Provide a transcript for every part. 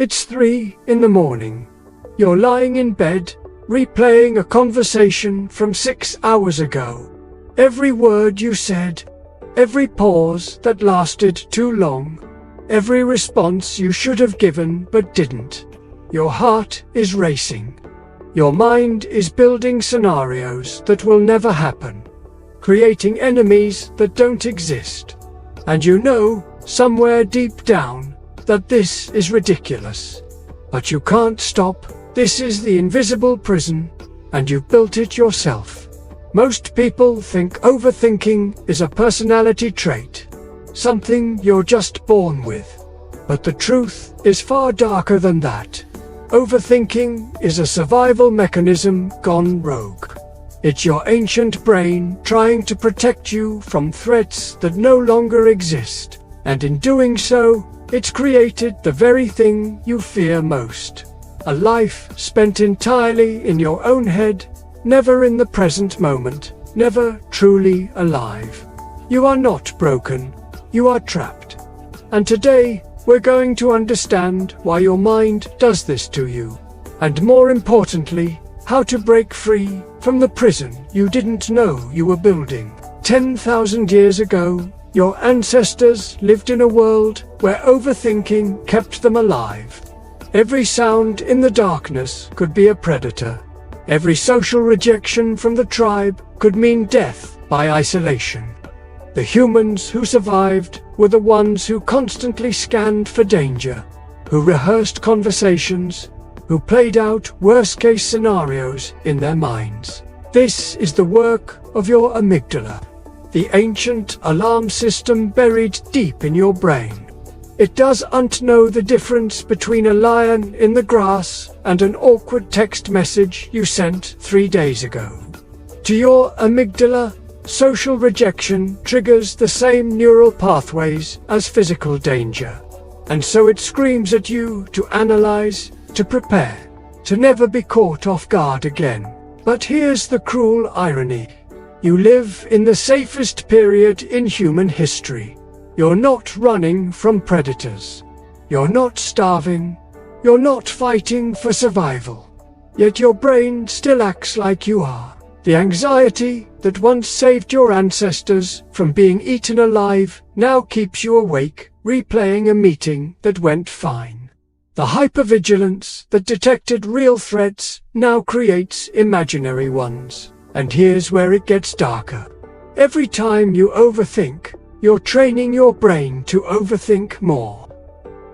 It's 3 in the morning. You're lying in bed, replaying a conversation from 6 hours ago. Every word you said, every pause that lasted too long, every response you should have given but didn't. Your heart is racing. Your mind is building scenarios that will never happen, creating enemies that don't exist. And you know, somewhere deep down, that this is ridiculous. But you can't stop. This is the invisible prison, and you've built it yourself. Most people think overthinking is a personality trait, something you're just born with. But the truth is far darker than that. Overthinking is a survival mechanism gone rogue. It's your ancient brain trying to protect you from threats that no longer exist, and in doing so, it's created the very thing you fear most. A life spent entirely in your own head, never in the present moment, never truly alive. You are not broken, you are trapped. And today, we're going to understand why your mind does this to you, and more importantly, how to break free from the prison you didn't know you were building. 10,000 years ago, your ancestors lived in a world where overthinking kept them alive. Every sound in the darkness could be a predator. Every social rejection from the tribe could mean death by isolation. The humans who survived were the ones who constantly scanned for danger, who rehearsed conversations, who played out worst-case scenarios in their minds. This is the work of your amygdala, the ancient alarm system buried deep in your brain. It doesn't know the difference between a lion in the grass and an awkward text message you sent 3 days ago. To your amygdala, social rejection triggers the same neural pathways as physical danger. And so it screams at you to analyze, to prepare, to never be caught off guard again. But here's the cruel irony. You live in the safest period in human history. You're not running from predators. You're not starving. You're not fighting for survival. Yet your brain still acts like you are. The anxiety that once saved your ancestors from being eaten alive now keeps you awake, replaying a meeting that went fine. The hypervigilance that detected real threats now creates imaginary ones. And here's where it gets darker. Every time you overthink, you're training your brain to overthink more.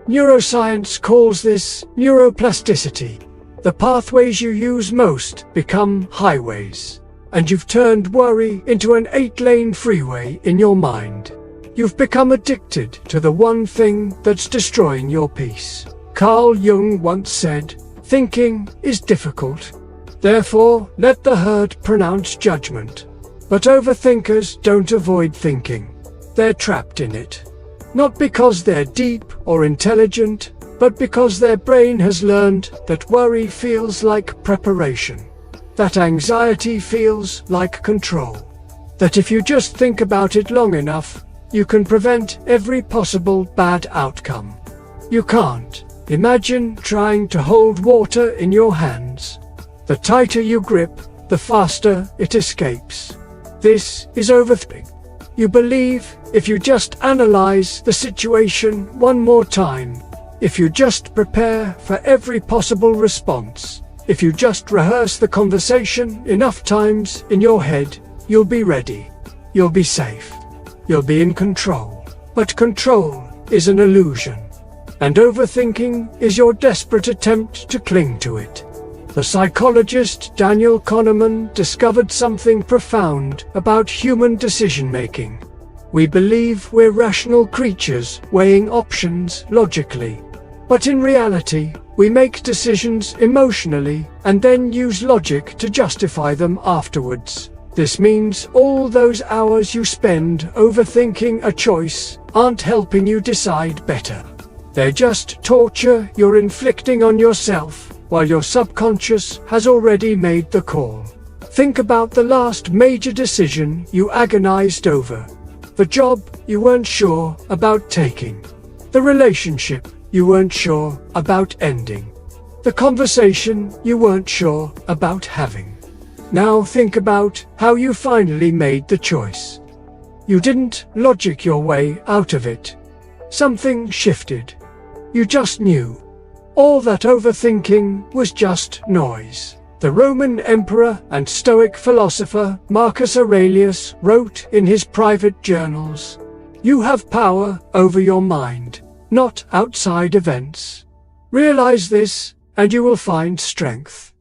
Neuroscience calls this neuroplasticity. The pathways you use most become highways, and you've turned worry into an 8-lane freeway in your mind. You've become addicted to the one thing that's destroying your peace. Carl Jung once said, "Thinking is difficult. Therefore, let the herd pronounce judgment." But overthinkers don't avoid thinking. They're trapped in it. Not because they're deep or intelligent, but because their brain has learned that worry feels like preparation, that anxiety feels like control, that if you just think about it long enough, you can prevent every possible bad outcome. You can't. Imagine trying to hold water in your hands. The tighter you grip, the faster it escapes. This is overthinking. You believe if you just analyze the situation one more time, if you just prepare for every possible response, if you just rehearse the conversation enough times in your head, you'll be ready. You'll be safe. You'll be in control. But control is an illusion. And overthinking is your desperate attempt to cling to it. The psychologist Daniel Kahneman discovered something profound about human decision-making. We believe we're rational creatures weighing options logically. But in reality, we make decisions emotionally and then use logic to justify them afterwards. This means all those hours you spend overthinking a choice aren't helping you decide better. They're just torture you're inflicting on yourself, while your subconscious has already made the call. Think about the last major decision you agonized over. The job you weren't sure about taking. The relationship you weren't sure about ending. The conversation you weren't sure about having. Now think about how you finally made the choice. You didn't logic your way out of it. Something shifted. You just knew. All that overthinking was just noise. The Roman emperor and Stoic philosopher Marcus Aurelius wrote in his private journals, "You have power over your mind, not outside events. Realize this, and you will find strength."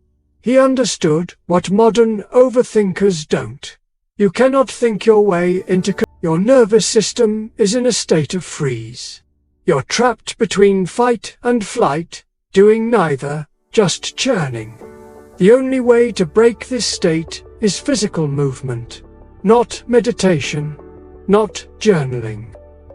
He understood what modern overthinkers don't. You cannot think your way into your nervous system is in a state of freeze. You're trapped between fight and flight, doing neither, just churning. The only way to break this state is physical movement, not meditation, not journaling,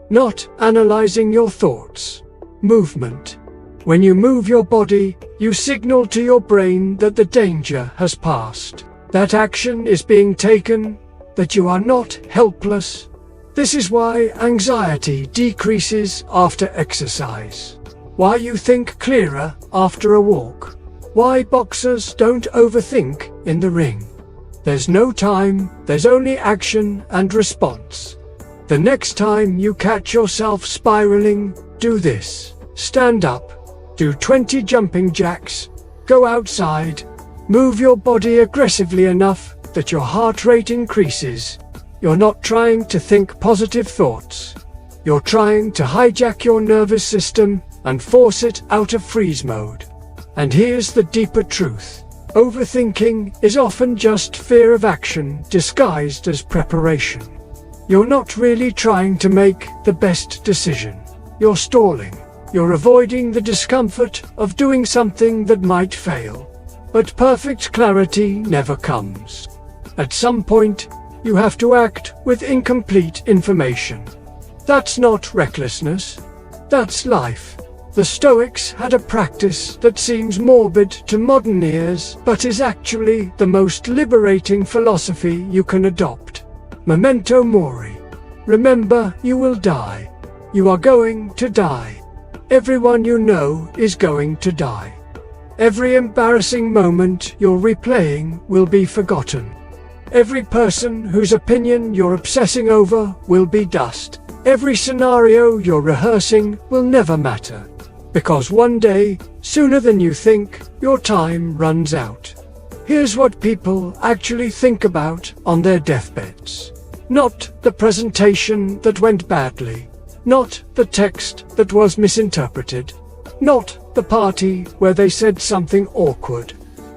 not analyzing your thoughts. Movement. When you move your body, you signal to your brain that the danger has passed, that action is being taken, that you are not helpless. This is why anxiety decreases after exercise, why you think clearer after a walk, why boxers don't overthink in the ring. There's no time, there's only action and response. The next time you catch yourself spiraling, do this. Stand up. Do 20 jumping jacks, go outside, move your body aggressively enough that your heart rate increases. You're not trying to think positive thoughts. You're trying to hijack your nervous system and force it out of freeze mode. And here's the deeper truth. Overthinking is often just fear of action disguised as preparation. You're not really trying to make the best decision. You're stalling. You're avoiding the discomfort of doing something that might fail. But perfect clarity never comes. At some point, you have to act with incomplete information. That's not recklessness. That's life. The Stoics had a practice that seems morbid to modern ears, but is actually the most liberating philosophy you can adopt. Memento mori. Remember, you will die. You are going to die. Everyone you know is going to die. Every embarrassing moment you're replaying will be forgotten. Every person whose opinion you're obsessing over will be dust. Every scenario you're rehearsing will never matter. Because one day, sooner than you think, your time runs out. Here's what people actually think about on their deathbeds. Not the presentation that went badly. Not the text that was misinterpreted. Not the party where they said something awkward.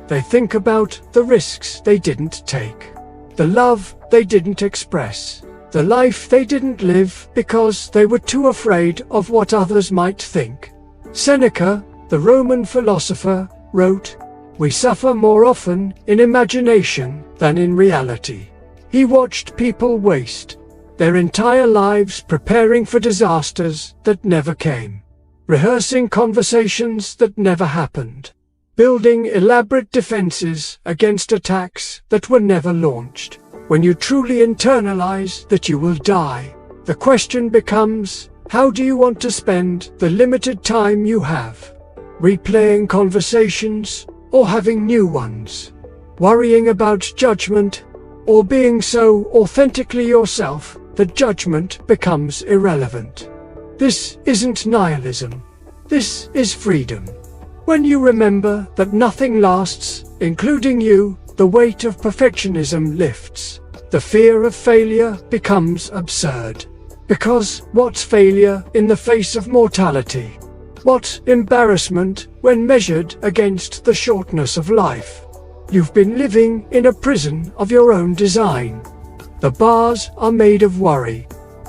They think about the risks they didn't take. The love they didn't express. The life they didn't live because they were too afraid of what others might think. Seneca, the Roman philosopher, wrote, "We suffer more often in imagination than in reality." He watched people waste their entire lives preparing for disasters that never came, rehearsing conversations that never happened, building elaborate defenses against attacks that were never launched. When you truly internalize that you will die, the question becomes, how do you want to spend the limited time you have? Replaying conversations or having new ones? Worrying about judgment or being so authentically yourself that judgment becomes irrelevant? This isn't nihilism. This is freedom. When you remember that nothing lasts, including you, the weight of perfectionism lifts. The fear of failure becomes absurd. Because what's failure in the face of mortality? What embarrassment when measured against the shortness of life? You've been living in a prison of your own design. The bars are made of worry.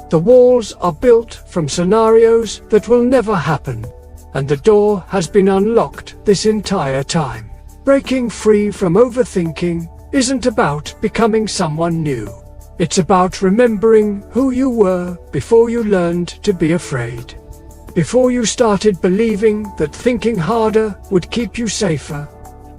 The walls are built from scenarios that will never happen. And the door has been unlocked this entire time. Breaking free from overthinking isn't about becoming someone new. It's about remembering who you were before you learned to be afraid. Before you started believing that thinking harder would keep you safer.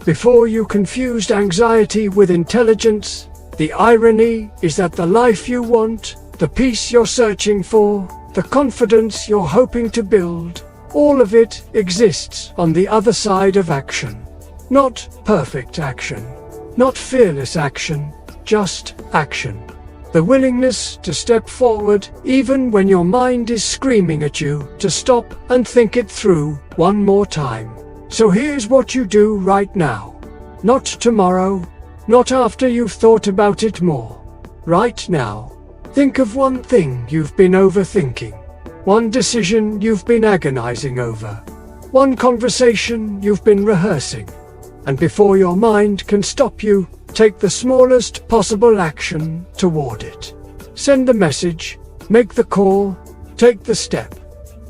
Before you confused anxiety with intelligence. The irony is that the life you want, the peace you're searching for, the confidence you're hoping to build, All of it exists on the other side of action. Not perfect action, not fearless action, just action. The willingness to step forward even when your mind is screaming at you to stop and think it through one more time. So here's what you do right now. Not tomorrow, not after you've thought about it more. Right now. Think of one thing you've been overthinking. One decision you've been agonizing over. One conversation you've been rehearsing. And before your mind can stop you, take the smallest possible action toward it. Send the message, make the call, take the step.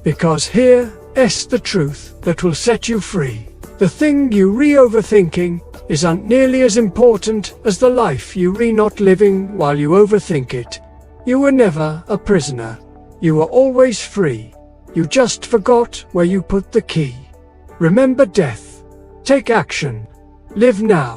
Because here's the truth that will set you free. The thing you re-overthinking isn't nearly as important as the life you re-not living while you overthink it. You were never a prisoner. You were always free. You just forgot where you put the key. Remember death. Take action. Live now.